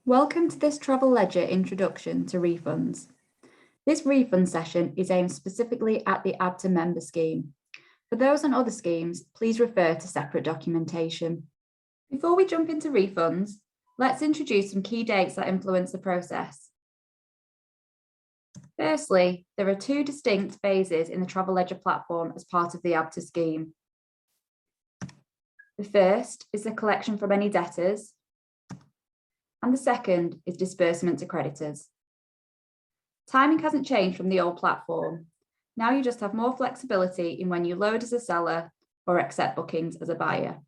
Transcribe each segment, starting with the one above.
Welcome to this Travel Ledger introduction to refunds. This refund session is aimed specifically at the ABTA member scheme. For those on other schemes, please refer to separate documentation. Before we jump into refunds, let's introduce some key dates that influence the process. Firstly, there are two distinct phases in the Travel Ledger platform as part of the ABTA scheme. The first is the collection from any debtors, and the second is disbursement to creditors. Timing hasn't changed from the old platform. Now you just have more flexibility in when you load as a seller or accept bookings as a buyer.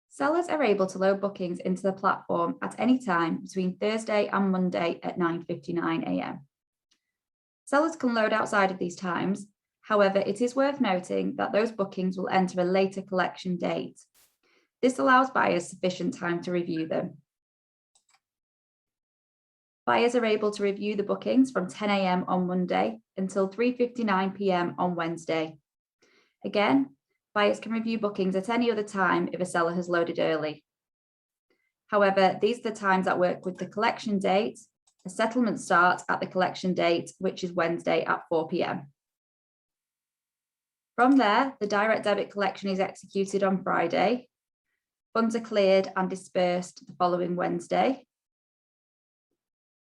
Sellers are able to load bookings into the platform at any time between Thursday and Monday at 9:59 a.m. Sellers can load outside of these times. However, it is worth noting that those bookings will enter a later collection date. This allows buyers sufficient time to review them. Buyers are able to review the bookings from 10 a.m. on Monday until 3:59 p.m. on Wednesday. Again, buyers can review bookings at any other time if a seller has loaded early. However, these are the times that work with the collection date. A settlement starts at the collection date, which is Wednesday at 4 p.m. From there, the direct debit collection is executed on Friday. Funds are cleared and dispersed the following Wednesday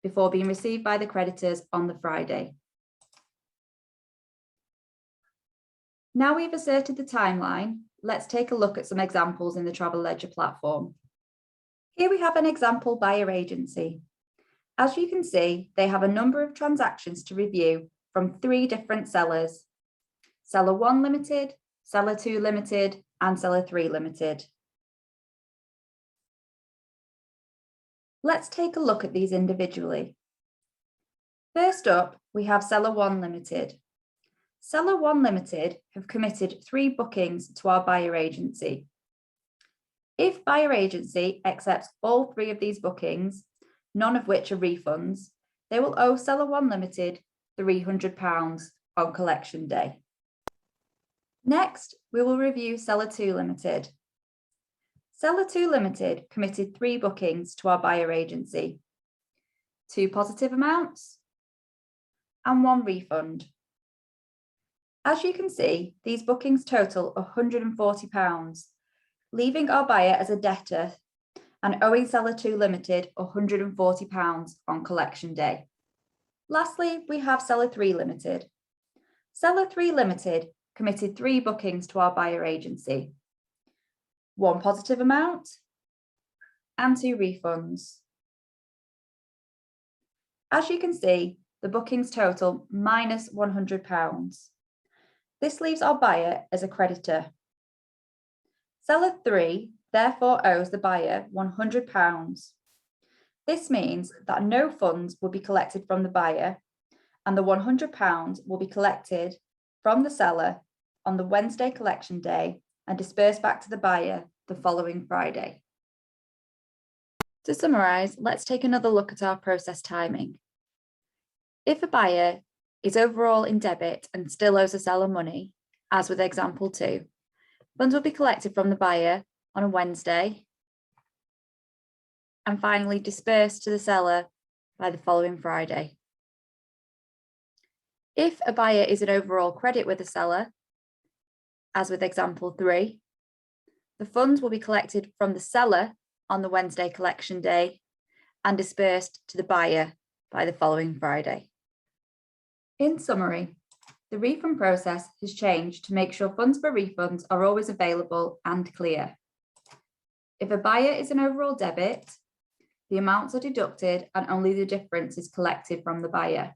before being received by the creditors on the Friday. Now we've asserted the timeline, let's take a look at some examples in the Travel Ledger platform. Here we have an example buyer agency. As you can see, they have a number of transactions to review from 3 different sellers: Seller 1 Limited, Seller 2 Limited, and Seller 3 Limited. Let's take a look at these individually. First up, we have Seller 1 Limited. Seller 1 Limited have committed 3 bookings to our buyer agency. If buyer agency accepts all 3 of these bookings, none of which are refunds, they will owe Seller 1 Limited £300 on collection day. Next, we will review Seller 2 Limited. Seller 2 Limited committed 3 bookings to our buyer agency, 2 positive amounts and 1 refund. As you can see, these bookings total £140, leaving our buyer as a debtor and owing Seller 2 Limited £140 on collection day. Lastly, we have Seller 3 Limited. Seller 3 Limited committed 3 bookings to our buyer agency, 1 positive amount and 2 refunds. As you can see, the bookings total minus £100. This leaves our buyer as a creditor. Seller 3 therefore owes the buyer £100. This means that no funds will be collected from the buyer, and the £100 will be collected from the seller on the Wednesday collection day and dispersed back to the buyer the following Friday. To summarise, let's take another look at our process timing. If a buyer is overall in debit and still owes the seller money, as with example 2, funds will be collected from the buyer on a Wednesday and finally dispersed to the seller by the following Friday. If a buyer is in overall credit with the seller, as with example 3, the funds will be collected from the seller on the Wednesday collection day and dispersed to the buyer by the following Friday. In summary, the refund process has changed to make sure funds for refunds are always available and clear. If a buyer is an overall debit, the amounts are deducted and only the difference is collected from the buyer.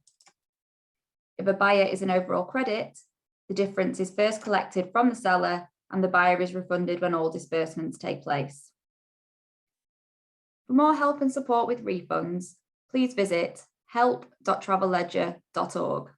If a buyer is an overall credit, the difference is first collected from the seller and the buyer is refunded when all disbursements take place. For more help and support with refunds, please visit help.travelledger.org.